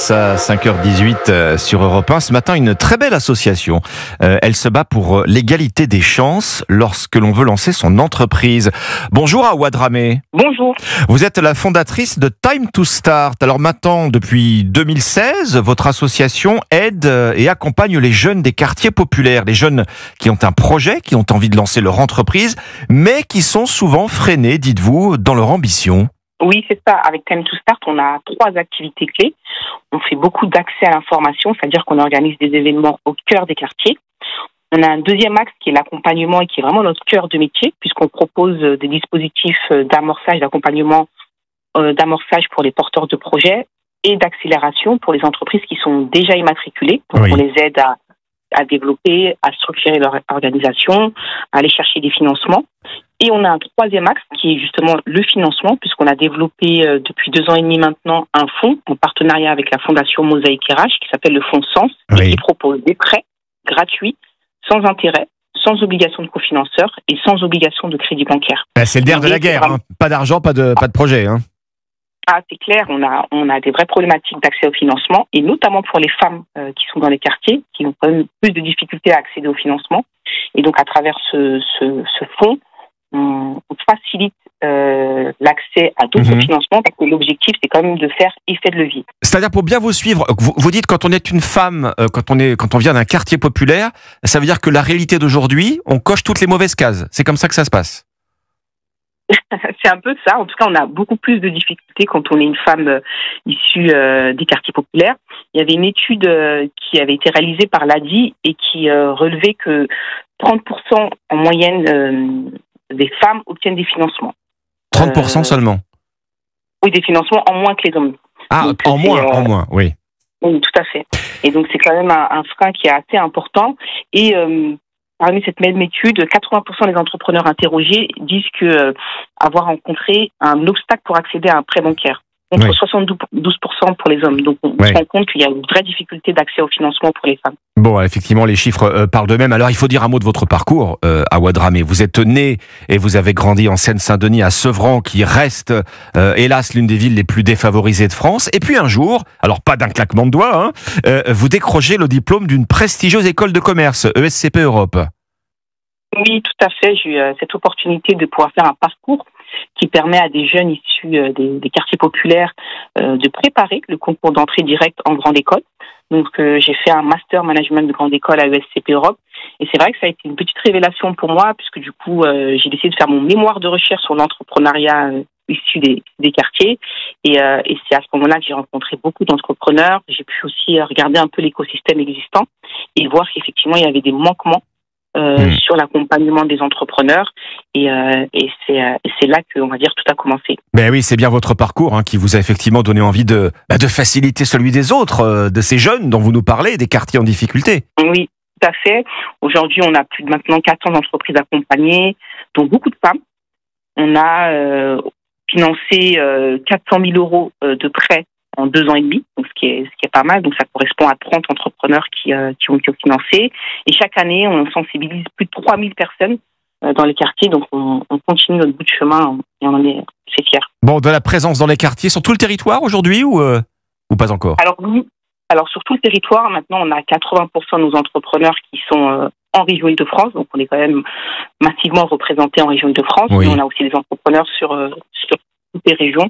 passe à 5h18 sur Europe 1. Ce matin, une très belle association. Elle se bat pour l'égalité des chances lorsque l'on veut lancer son entreprise. Bonjour Awa Dramé. Bonjour. Vous êtes la fondatrice de Time to Start. Alors maintenant, depuis 2016, votre association aide et accompagne les jeunes des quartiers populaires. Les jeunes qui ont un projet, qui ont envie de lancer leur entreprise, mais qui sont souvent freinés, dites-vous, dans leur ambition. Oui, c'est ça. Avec Time to Start, on a 3 activités clés. On fait beaucoup d'accès à l'information, c'est-à-dire qu'on organise des événements au cœur des quartiers. On a un deuxième axe qui est l'accompagnement et qui est vraiment notre cœur de métier, puisqu'on propose des dispositifs d'amorçage, d'accompagnement, d'amorçage pour les porteurs de projets et d'accélération pour les entreprises qui sont déjà immatriculées. Donc, on les aide à développer, à structurer leur organisation, à aller chercher des financements. Et on a un troisième axe qui est justement le financement, puisqu'on a développé depuis 2 ans et demi maintenant un fonds en partenariat avec la Fondation Mosaïque RH qui s'appelle le fonds Sens et qui propose des prêts gratuits, sans intérêt, sans obligation de cofinanceur et sans obligation de crédit bancaire. C'est le nerf de la guerre, hein. Pas d'argent, pas de projet. Hein. Ah, c'est clair, on a des vraies problématiques d'accès au financement, et notamment pour les femmes qui sont dans les quartiers, qui ont quand même plus de difficultés à accéder au financement. Et donc, à travers ce fonds, on facilite l'accès à d'autres financements, parce que l'objectif, c'est quand même de faire effet de levier. C'est-à-dire, pour bien vous suivre, vous dites quand on est une femme, quand on vient d'un quartier populaire, ça veut dire que la réalité d'aujourd'hui, on coche toutes les mauvaises cases. C'est comme ça que ça se passe. C'est un peu ça. En tout cas, on a beaucoup plus de difficultés quand on est une femme issue des quartiers populaires. Il y avait une étude qui avait été réalisée par l'ADI et qui relevait que 30% en moyenne des femmes obtiennent des financements. 30% seulement? Oui, des financements en moins que les hommes. Ah, donc, en moins, oui. Oui, tout à fait. Et donc, c'est quand même un frein qui est assez important. Et parmi cette même étude, 80% des entrepreneurs interrogés disent avoir rencontré un obstacle pour accéder à un prêt bancaire, contre 72% pour les hommes. Donc, on se rend compte qu'il y a une vraie difficulté d'accès au financement pour les femmes. Bon, effectivement, les chiffres parlent d'eux-mêmes. Alors, il faut dire un mot de votre parcours, Awa Dramé. Vous êtes né et vous avez grandi en Seine-Saint-Denis, à Sevran, qui reste, hélas, l'une des villes les plus défavorisées de France. Et puis un jour, alors pas d'un claquement de doigts, vous décrochez le diplôme d'une prestigieuse école de commerce, ESCP Europe. Oui, tout à fait. J'ai eu cette opportunité de pouvoir faire un parcours qui permet à des jeunes issus des quartiers populaires de préparer le concours d'entrée directe en grande école. Donc, j'ai fait un master management de grande école à ESCP Europe. Et c'est vrai que ça a été une petite révélation pour moi, puisque du coup, j'ai décidé de faire mon mémoire de recherche sur l'entrepreneuriat issu des quartiers. Et c'est à ce moment-là que j'ai rencontré beaucoup d'entrepreneurs. J'ai pu aussi regarder un peu l'écosystème existant et voir qu'effectivement, il y avait des manquements sur l'accompagnement des entrepreneurs, et c'est là que, on va dire, tout a commencé. Ben oui, c'est bien votre parcours qui vous a effectivement donné envie de faciliter celui des autres, de ces jeunes dont vous nous parlez, des quartiers en difficulté. Oui, tout à fait. Aujourd'hui, on a plus de maintenant 400 entreprises accompagnées, dont beaucoup de femmes. On a financé 400 000 euros de prêts en 2 ans et demi, donc ce qui est pas mal. Donc ça correspond à 30 entrepreneurs qui ont financé. Et chaque année, on sensibilise plus de 3000 personnes dans les quartiers. Donc on continue notre bout de chemin et on en est fiers. Bon, de la présence dans les quartiers sur tout le territoire aujourd'hui ou pas encore? Alors oui, sur tout le territoire, maintenant on a 80% de nos entrepreneurs qui sont en région Île-de-France. Donc on est quand même massivement représentés en région Île-de-France. Mais on a aussi des entrepreneurs sur toutes les régions,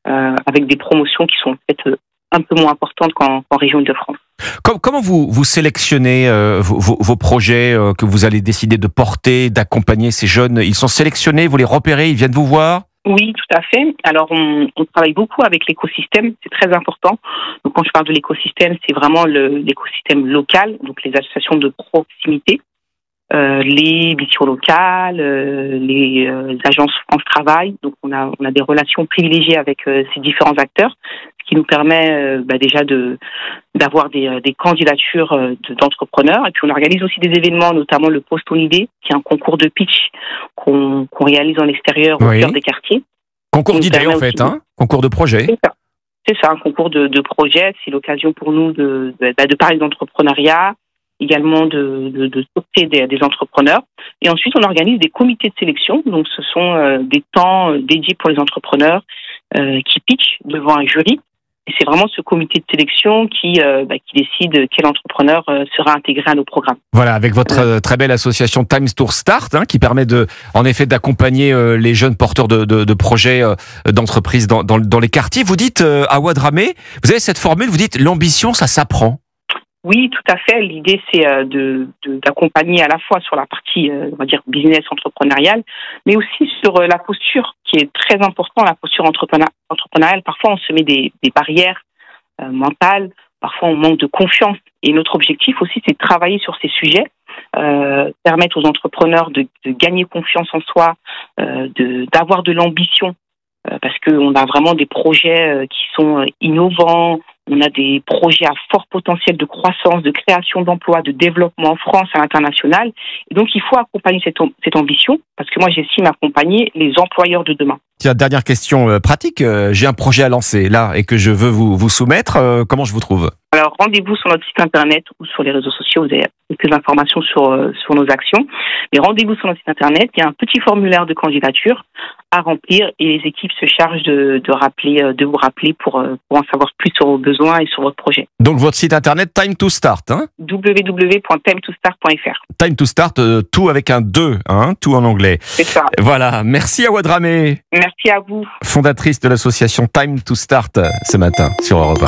avec des promotions qui sont peut-être un peu moins importantes qu'en région Île-de-France. Comment vous sélectionnez vos projets que vous allez décider de porter, d'accompagner ces jeunes? Ils sont sélectionnés, vous les repérez, ils viennent vous voir? Oui, tout à fait. Alors, on travaille beaucoup avec l'écosystème, c'est très important. Donc, quand je parle de l'écosystème, c'est vraiment l'écosystème local, donc les associations de proximité, les missions locales, les agences France Travail. Donc, on a des relations privilégiées avec ces différents acteurs, ce qui nous permet déjà d'avoir des candidatures d'entrepreneurs. Et puis, on organise aussi des événements, notamment le Post-on Idée, qui est un concours de pitch qu'on réalise en extérieur au cœur des quartiers. Concours d'idées, en fait, concours de projet. C'est ça, un concours de projet. C'est l'occasion pour nous de parler d'entrepreneuriat, également de sortir des entrepreneurs. Et ensuite, on organise des comités de sélection. Donc, ce sont des temps dédiés pour les entrepreneurs qui pitchent devant un jury. Et c'est vraiment ce comité de sélection qui décide quel entrepreneur sera intégré à nos programmes. Voilà, avec votre très belle association Time to Start, qui permet en effet d'accompagner les jeunes porteurs de projets d'entreprise dans les quartiers. Vous dites à Ouadramé, vous avez cette formule, vous dites l'ambition, ça s'apprend. Oui, tout à fait. L'idée, c'est d'accompagner à la fois sur la partie, on va dire, business entrepreneuriale, mais aussi sur la posture, qui est très importante, la posture entrepreneuriale. Parfois, on se met des barrières mentales, parfois on manque de confiance. Et notre objectif aussi, c'est de travailler sur ces sujets, permettre aux entrepreneurs de gagner confiance en soi, d'avoir de l'ambition, parce qu'on a vraiment des projets qui sont innovants. On a des projets à fort potentiel de croissance, de création d'emplois, de développement en France et à l'international. Et donc, il faut accompagner cette ambition, parce que moi, j'estime accompagner les employeurs de demain. Tiens, dernière question pratique. J'ai un projet à lancer là et que je veux vous soumettre. Comment je vous trouve ? Alors, rendez-vous sur notre site internet ou sur les réseaux sociaux. Vous avez quelques informations sur nos actions. Mais rendez-vous sur notre site internet. Il y a un petit formulaire de candidature à remplir et les équipes se chargent de vous rappeler pour en savoir plus sur vos besoins et sur votre projet. Donc, votre site internet, Time to Start. www.timetostart.fr. Time to Start, tout avec un 2, tout en anglais. C'est ça. Voilà. Merci à Ouadramé. Merci à vous. Fondatrice de l'association Time to Start ce matin sur Europe 1.